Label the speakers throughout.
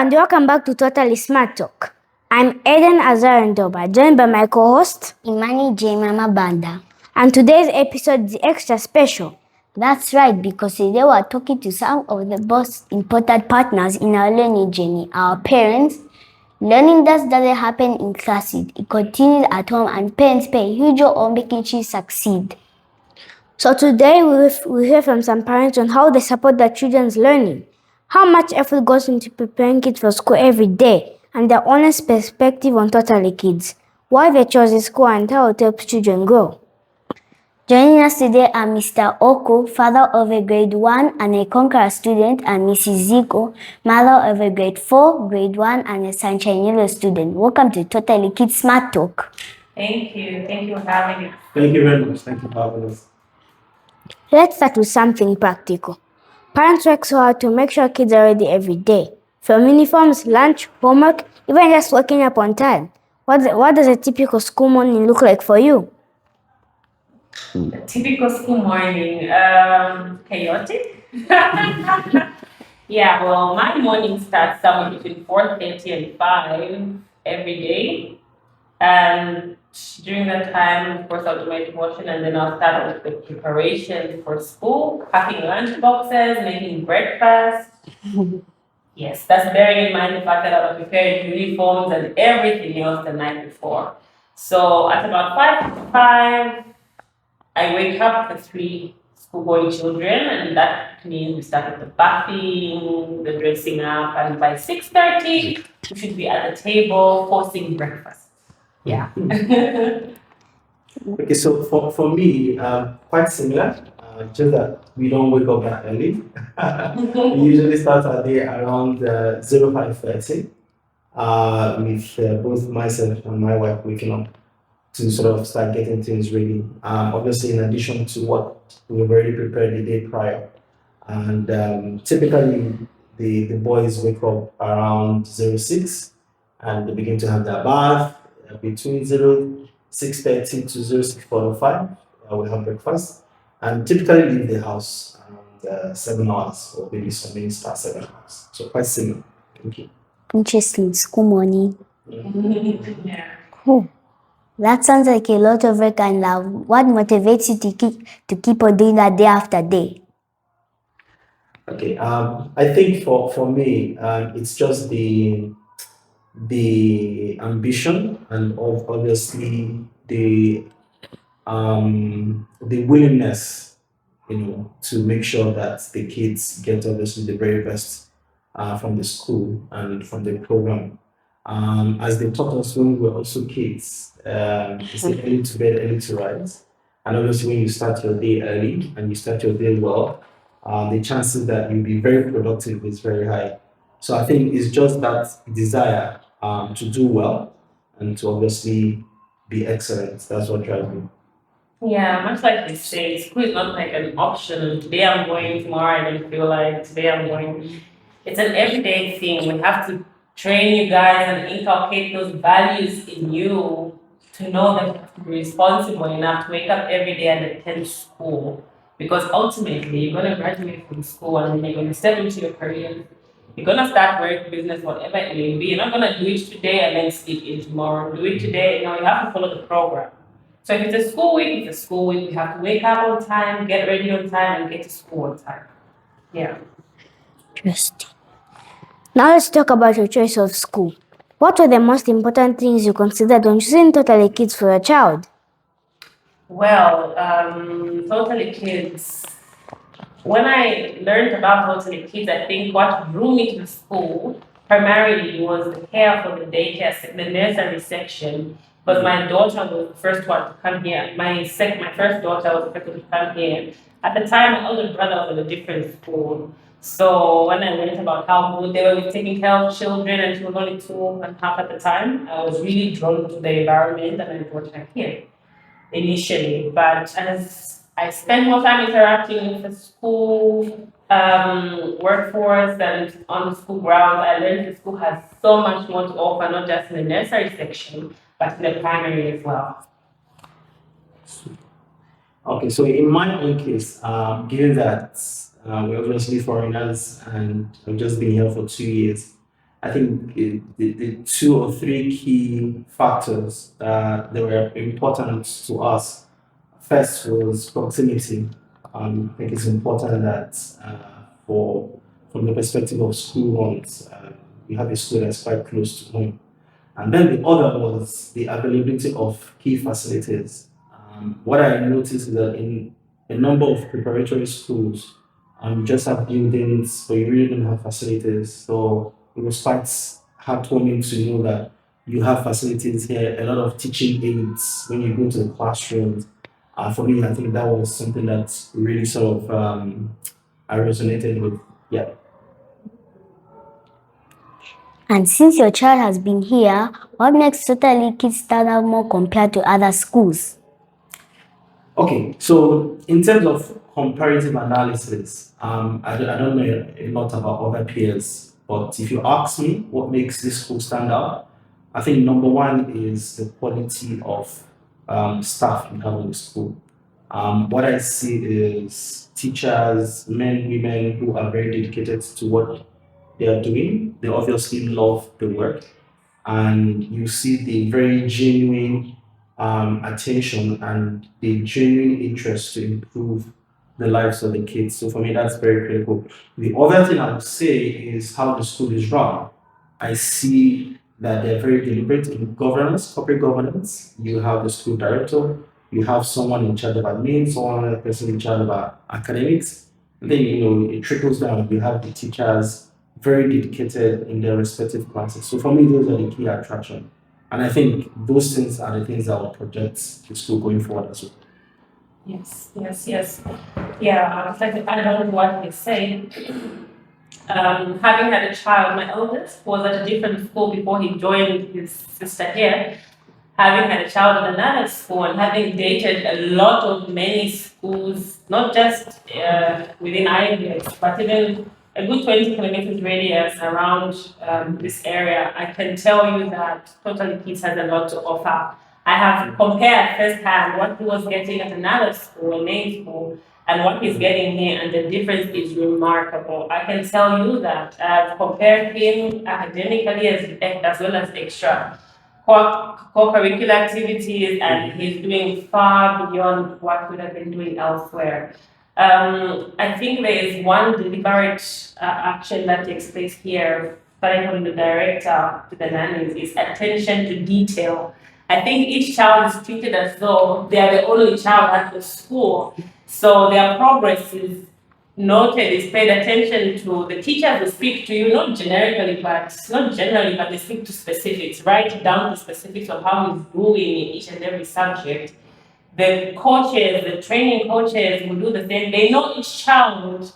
Speaker 1: and welcome back to Totally Smart Talk. I'm Eden Azarandoba, joined by my co-host
Speaker 2: Imani J. Mama Banda.
Speaker 1: And today's episode is extra special.
Speaker 2: That's right, because today we're talking to some of the most important partners in our learning journey, our parents. Learning doesn't happen in classes, it continues at home, and parents play a huge role in making sure you succeed.
Speaker 1: So today we'll hear from some parents on how they support their children's learning, how much effort goes into preparing kids for school every day, and their honest perspective on Totally Kids, why they chose school and how it helps children grow.
Speaker 2: Joining us today are Mr. Oko, father of a grade 1 and a Conqueror student, and Mrs. Zico, mother of a grade 4, grade 1 and a Sunshine Yellow student. Welcome to Totally Kids Smart Talk.
Speaker 3: Thank you for having me.
Speaker 4: Thank you very much. Thank you for having us.
Speaker 1: Let's start with something practical. Parents work so hard to make sure kids are ready every day. From uniforms, lunch, homework, even just waking up on time. What does a typical school morning look like for you?
Speaker 3: A typical school morning, chaotic. Yeah, well, my morning starts somewhere between 4:30 and 5 every day. And during that time, of course, I'll do my devotion and then I'll start with the preparation for school, packing lunch boxes, making breakfast. Yes, that's bearing in mind the fact that I was preparing uniforms and everything else the night before. So at about 5:05, I wake up the 3 school-going children, and that means we start with the bathing, the dressing up, and by 6:30, we should be at the table posting breakfast. Yeah.
Speaker 4: Okay, so for me, quite similar, just that we don't wake up that early. We usually start our day around 05:30 with both myself and my wife waking up to sort of start getting things ready. Obviously, in addition to what we've already prepared the day prior. And typically, the boys wake up around 06 and they begin to have their bath. Between 06:30 to 06:45, we have breakfast. And typically leave the house around 7 hours, or maybe some minutes past 7 hours. So quite similar. Thank you.
Speaker 2: Interesting, school morning.
Speaker 3: Yeah.
Speaker 2: Cool. That sounds like a lot of work, and what motivates you to keep on doing that day after day?
Speaker 4: Okay, I think for me, it's just the ambition and obviously the willingness, to make sure that the kids get obviously the very best from the school and from the program. As they taught us when we were also kids, it's early to bed, early to rise. And obviously when you start your day early and you start your day well, the chances that you'll be very productive is very high. So I think it's just that desire to do well and to obviously be excellent. That's what drives me.
Speaker 3: Yeah, much like they say, school is not like an option. Today I'm going, tomorrow I don't feel like, today I'm going. It's an everyday thing. We have to train you guys and inculcate those values in you to know that you have to be responsible enough to wake up every day and attend school. Because ultimately, you're going to graduate from school and then you're going to step into your career. You're going to start work, business, whatever it may be. You're not going to do it today and then sleep in tomorrow. Do it today. You have to follow the program. So if it's a school week, it's a school week. We have to wake up on time, get ready on time, and get to school on time. Yeah.
Speaker 2: Interesting.
Speaker 1: Now let's talk about your choice of school. What were the most important things you considered when choosing Totally Kids for your child?
Speaker 3: Well, Totally Kids. When I learned about Totally Kids, I think what drew me to the school primarily was the care for the daycare, the nursery section. Because my daughter was the first one to come here. My first daughter was the first one to come here. At the time, my older brother was at a different school. So when I learned about how good they were with taking care of children, and she was only 2.5 at the time, I was really drawn to the environment and I brought her here initially. But as I spent more time interacting with the school workforce and on the school grounds, I learned the school has so much more to offer, not just in the nursery section, but in the primary as well.
Speaker 4: Okay, so in my own case, given that we're obviously foreigners and I've just been here for 2 years, I think the two or three key factors that were important to us. First was proximity. I think it's important that from the perspective of school runs, you have a school that's quite close to home. And then the other was the availability of key facilities. What I noticed is that in a number of preparatory schools, you just have buildings, but you really don't have facilities. So it was quite heartwarming to know that you have facilities here, a lot of teaching aids when you go to the classrooms. For me, I think that was something that really sort of I resonated with. Yeah.
Speaker 2: And since your child has been here, what makes Totally Kids stand out more compared to other schools?
Speaker 4: Okay, so in terms of comparative analysis, I don't know a lot about other peers, but if you ask me what makes this school stand out, I think number one is the quality of staff we have in the school. What I see is teachers, men, women who are very dedicated to what they are doing. They obviously love the work, and you see the very genuine attention and the genuine interest to improve the lives of the kids. So for me, that's very critical. The other thing I would say is how the school is run. I see that they're very deliberate in governance, corporate governance. You have the school director, you have someone in charge of admin, someone other person in charge of academics. And then it trickles down. You have the teachers very dedicated in their respective classes. So for me, those are the key attraction. And I think those things are the things that will project the school going forward as well.
Speaker 3: Yes, yes, yes. Yeah, I'd like to add on to what he said. Having had a child, my eldest was at a different school before he joined his sister here. Having had a child in another school and having dated a lot of many schools, not just within IBX, but even a good 20 kilometers radius around this area, I can tell you that Totally Kids has a lot to offer. I have compared firsthand what he was getting at another school, a main school, and what he's getting here, and the difference is remarkable. I can tell you that I've compared him academically as well as extra co-curricular activities, and he's doing far beyond what we would have been doing elsewhere. I think there is one deliberate action that takes place here, starting from the director to the nannies, is attention to detail. I think each child is treated as though they are the only child at the school, so their progress is noted, is paid attention to. The teachers will speak to you, not generally, but they speak to specifics, right down to specifics of how he's doing in each and every subject. The coaches, the training coaches will do the same. They know each child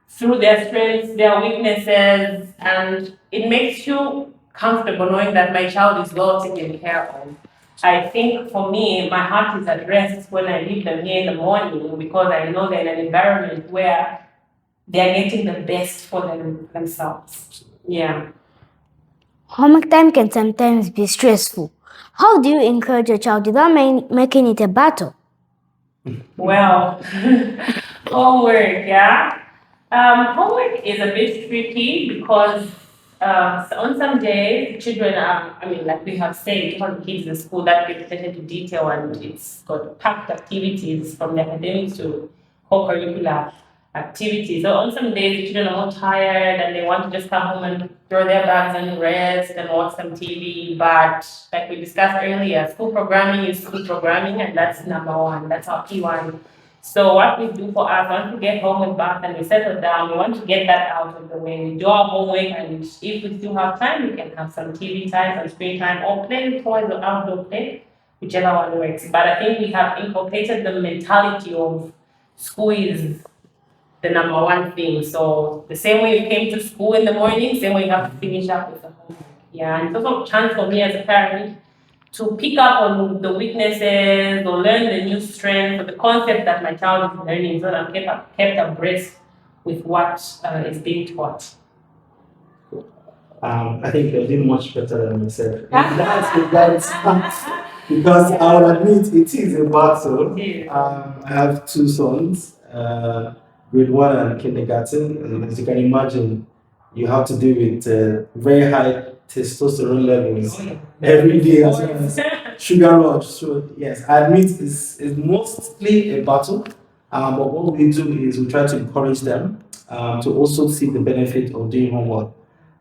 Speaker 3: through their strengths, their weaknesses, and it makes you comfortable knowing that my child is well taken care of. I think for me, my heart is at rest when I leave them here in the morning because I know they're in an environment where they're getting the best for themselves. Yeah.
Speaker 1: Homework time can sometimes be stressful. How do you encourage your child without making it a battle?
Speaker 3: Well, homework, yeah. Homework is a bit tricky because on some days, children are, like we have said, different kids in school that get attention to detail, and it's got packed activities from the academics to co-curricular activities. So on some days, the children are more tired and they want to just come home and throw their bags and rest and watch some TV. But like we discussed earlier, school programming is school programming, and that's number one. That's our key one. So what we do for us, once we get home with bath and we settle down, we want to get that out of the way. We do our homework, and if we still have time, we can have some TV time, some screen time, or play with toys or outdoor play, whichever one works. But I think we have inculcated the mentality of school is the number one thing. So the same way you came to school in the morning, same way you have to finish up with the homework. Yeah, and it's also a chance for me as a parent to pick up on the weaknesses or learn the new strength or the concept that my child is learning, so that I'm kept abreast with what is being taught.
Speaker 4: I think you're doing much better than myself. Because I will admit it is a battle. I have two sons, grade 1 and kindergarten, and as you can imagine, You have to deal with very high testosterone levels every day as well as sugar rush. So yes, I admit it's mostly a battle. But what we do is we try to encourage them to also see the benefit of doing homework.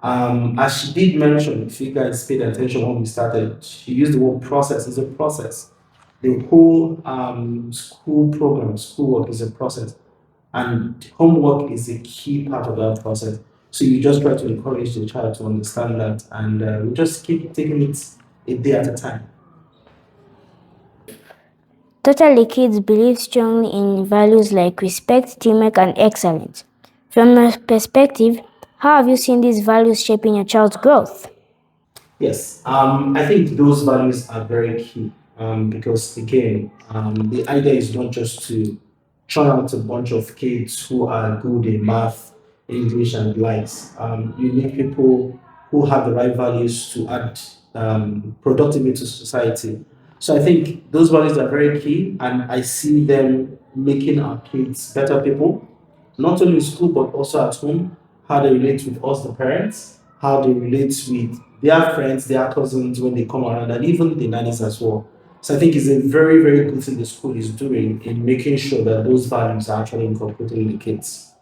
Speaker 4: As she did mention, if you guys paid attention when we started, she used the word process. It's a process. The whole school program, schoolwork is a process, and homework is a key part of that process. So you just try to encourage the child to understand that, and we just keep taking it a day at a time.
Speaker 1: Totally Kids believe strongly in values like respect, teamwork, and excellence. From your perspective, how have you seen these values shaping your child's growth?
Speaker 4: Yes, I think those values are very key because, again, the idea is not just to churn out a bunch of kids who are good in math, English, and likes. You need people who have the right values to add productivity to society. So I think those values are very key, and I see them making our kids better people, not only in school but also at home, how they relate with us, the parents, how they relate with their friends, their cousins when they come around, and even the nannies as well. So I think it's a very, very good thing the school is doing in making sure that those values are actually incorporated in the kids.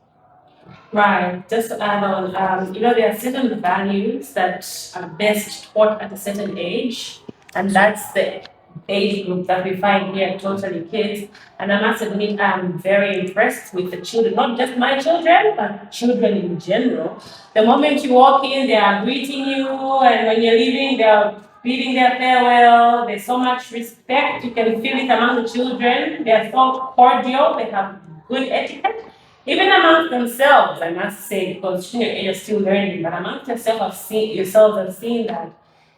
Speaker 3: Right. Just to add on, there are certain values that are best taught at a certain age, and that's the age group that we find here at Totally Kids. And I must admit, I'm very impressed with the children, not just my children, but children in general. The moment you walk in, they are greeting you, and when you're leaving, they are bidding their farewell. There's so much respect. You can feel it among the children. They are so cordial. They have good etiquette. Even amongst themselves, I must say, because you're still learning, but amongst yourselves, I've seen that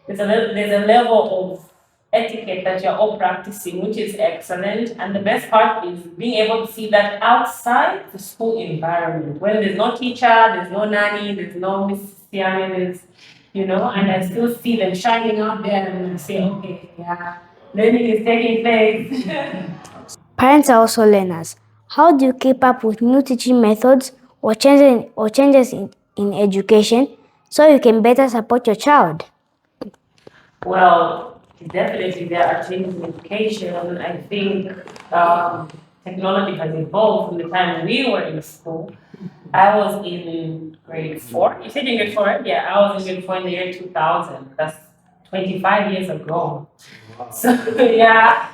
Speaker 3: there's a level of etiquette that you're all practicing, which is excellent. And the best part is being able to see that outside the school environment, when there's no teacher, there's no nanny, there's no Miss Siame, and I still see them shining out there, and I say, okay, yeah, learning is taking place.
Speaker 1: Parents are also learners. How do you keep up with new teaching methods or changes in education so you can better support your child?
Speaker 3: Well, definitely there are changes in education. I think technology has evolved from the time we were in school. I was in grade 4. You said in grade 4, right? Yeah, I was in grade 4 in the year 2000. That's 25 years ago. So, yeah.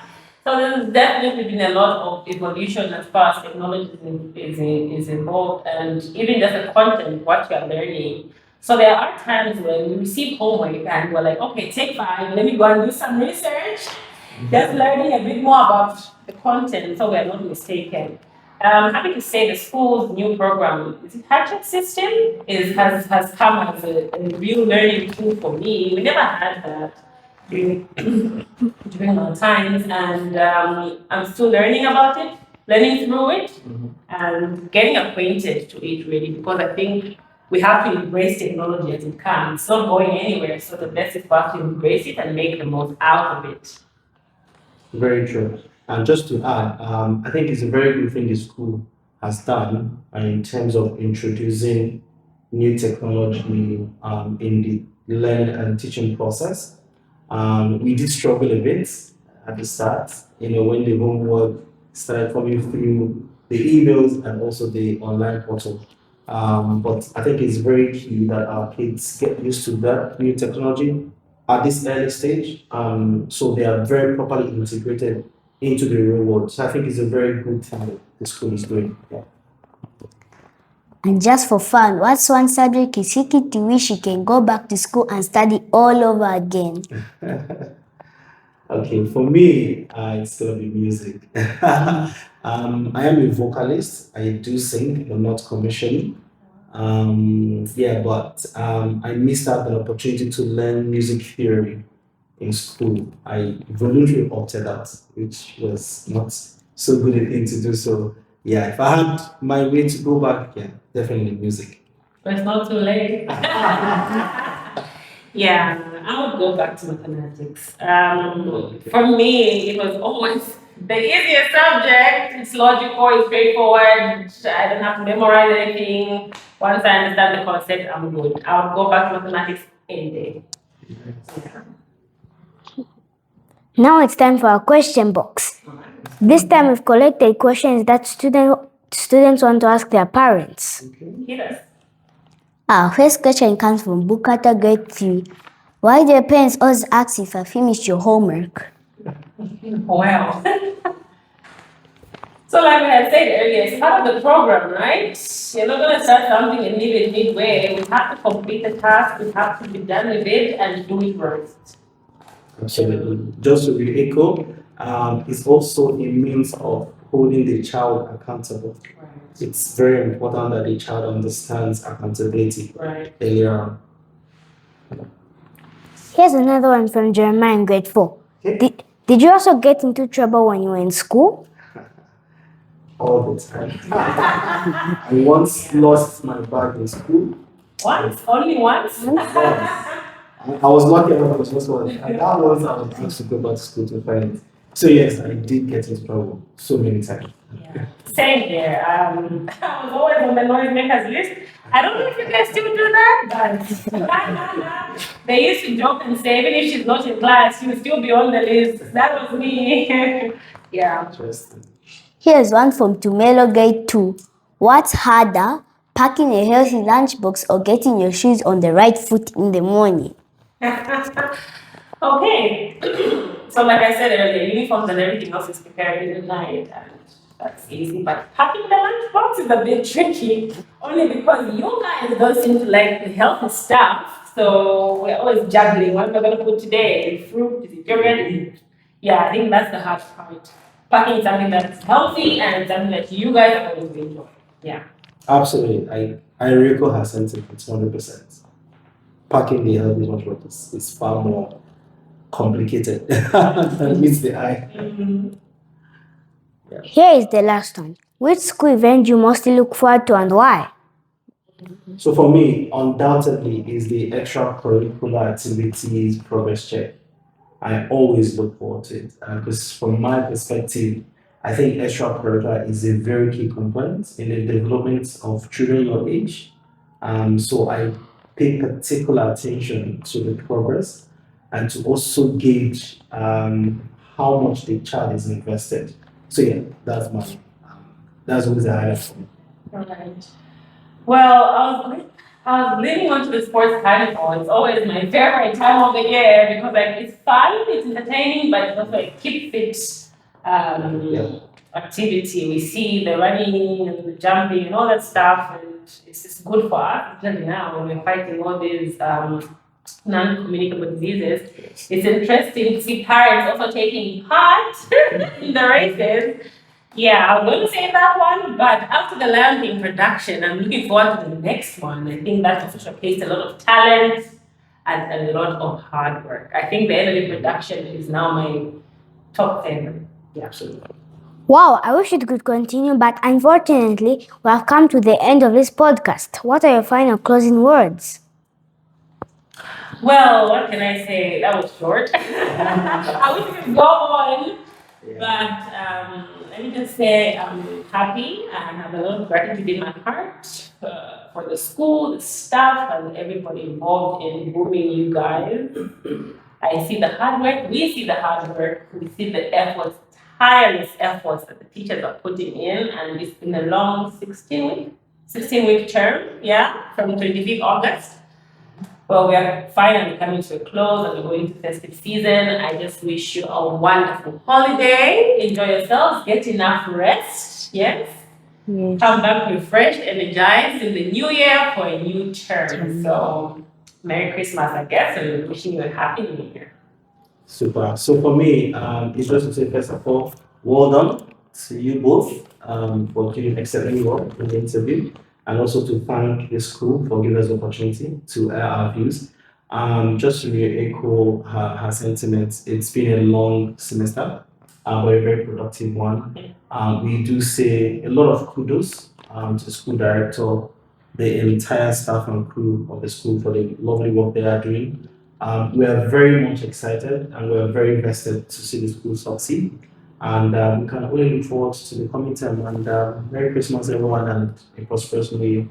Speaker 3: So there's definitely been a lot of evolution as far as technology is involved, and even just the content, what you're learning. So there are times when we receive homework and we're like, okay, take 5, let me go and do some research, just learning a bit more about the content so we're not mistaken. I'm happy to say the school's new program, is it Hatchet System, has come as a real learning tool for me. We never had that during during our times, and I'm still learning about it, learning through it, and getting acquainted to it really, because I think we have to embrace technology as it comes. It's not going anywhere, so the best is for us to embrace it and make the most out of it.
Speaker 4: Very true. And just to add, I think it's a very good thing the school has done in terms of introducing new technology in the learning and teaching process. We did struggle a bit at the start, when the homework started coming through the emails and also the online portal. But I think it's very key that our kids get used to that new technology at this early stage, so they are very properly integrated into the real world. So I think it's a very good thing that the school is doing. Yeah.
Speaker 2: And just for fun, what's one subject is Hiki to wish he can go back to school and study all over again?
Speaker 4: Okay, for me, it's gonna be music. I am a vocalist. I do sing, but not commercially. Yeah, but I missed out an opportunity to learn music theory in school. I voluntarily opted out, which was not so good a thing to do. So yeah, if I had my way to go back, yeah, definitely music.
Speaker 3: But it's not too late. Yeah, I would go back to mathematics. For me, it was always the easiest subject. It's logical, it's straightforward. I don't have to memorize anything. Once I understand the concept, I'm good. I'll go back to mathematics any day.
Speaker 1: Now it's time for our question box. This time we've collected questions that students want to ask their parents.
Speaker 3: Hit us.
Speaker 2: Our first question comes from Bukata grade 3. Why do your parents always ask if I finished your homework?
Speaker 3: Wow. So like we had said earlier, it's part of the program, right? You're not going to start something and leave it midway. We have to complete the task, we have to be done with it and do it first.
Speaker 4: Absolutely. Just to re-echo, it's also a means of holding the child accountable.
Speaker 3: Right.
Speaker 4: It's very important that the child understands accountability
Speaker 3: Right.
Speaker 4: earlier on.
Speaker 1: Here's another one from Jeremiah in grade 4.
Speaker 4: Okay.
Speaker 1: Did you also get into trouble when you were in school?
Speaker 4: All the time. I once lost my bag in school.
Speaker 3: Once? Only once?
Speaker 4: I was lucky enough I was just one. And that was I was asked to go back to school to find it. So yes, I did get into trouble so many times.
Speaker 3: Yeah. Same here. I was always on the noisemakers list. I don't know if you guys still do that, but they used to joke and say, even if she's not in class, she will still be on the list. That was me. Yeah.
Speaker 4: Interesting.
Speaker 2: Here's one from Tumelo grade 2. What's harder, packing a healthy lunchbox or getting your shoes on the right foot in the morning?
Speaker 3: Okay. So like I said earlier, uniforms and everything else is prepared in the night, and that's easy. But packing the lunchbox is a bit tricky, only because you guys don't seem to like the healthy stuff. So we're always juggling. What am I going to put today? Fruit? Is it yogurt? Yeah, I think that's the hard part. Packing is something that's healthy and something that you guys are going to enjoy. Yeah.
Speaker 4: Absolutely. I recall her sentiments 100%. Packing the healthy lunchbox is far more complicated than meets the eye.
Speaker 3: Mm-hmm.
Speaker 1: Here is the last one. Which school event do you mostly look forward to and why?
Speaker 4: So for me, undoubtedly is the extracurricular activities progress check. I always look forward to it because from my perspective, I think extracurricular is a very key component in the development of children your age. So I pay particular attention to the progress and to also gauge how much the child is invested. So yeah, that's always a highlight for me.
Speaker 3: Right. Well, I was leaning onto the sports carnival. It's always my favorite time of the year because like it's fun, it's entertaining, but it's also a keep fit activity. We see the running and the jumping and all that stuff, and it's just good for us. Especially now when we're fighting all these non-communicable diseases. It's interesting to see parents also taking part in the races. Yeah, I was going to say that one, but after the Lion King production, I'm looking forward to the next one. I think that also showcased a lot of talent and a lot of hard work. I think the end of the production is now my top favorite. Yeah, absolutely.
Speaker 1: Wow, I wish it could continue, but unfortunately, we have come to the end of this podcast. What are your final closing words?
Speaker 3: Well, what can I say? That was short. I wish we could go on. But let me just say I'm happy and have a lot of gratitude in my heart for the school, the staff, and everybody involved in grooming you guys. I see the hard work, we see the hard work, we see the efforts, tireless efforts that the teachers are putting in, and it's been a long 16-week term, from 25th August. Well, we are finally coming to a close and we're going to festive season. I just wish you a wonderful holiday. Enjoy yourselves. Get enough rest. Yes. Come back refreshed, energized in the new year for a new term. So, Merry Christmas, I guess, and wishing you a happy new year.
Speaker 4: Super. So for me, it's just to say first of all, well done to you both for doing exceptionally well in the interview, and also to thank the school for giving us the opportunity to air our views. Just to re-echo her sentiments, it's been a long semester, but a very productive one. We do say a lot of kudos to the school director, the entire staff and crew of the school for the lovely work they are doing. We are very much excited and we are very invested to see the school succeed. And we can only look forward to the coming term. And Merry Christmas, everyone, and a prosperous New Year.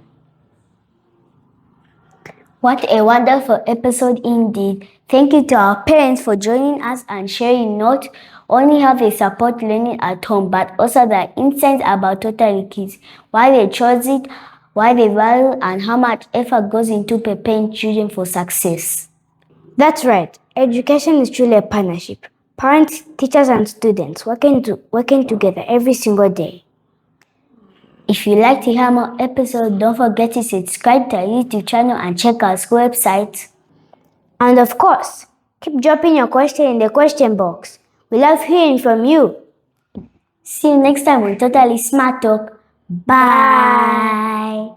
Speaker 2: What a wonderful episode indeed. Thank you to our parents for joining us and sharing not only how they support learning at home, but also their insights about Totally Kids, why they chose it, why they value, and how much effort goes into preparing children for success.
Speaker 1: That's right. Education is truly a partnership. Parents, teachers, and students working together every single day.
Speaker 2: If you like to hear more episodes, don't forget to subscribe to our YouTube channel and check our school website.
Speaker 1: And of course, keep dropping your question in the question box. We love hearing from you.
Speaker 2: See you next time on Totally Smart Talk. Bye.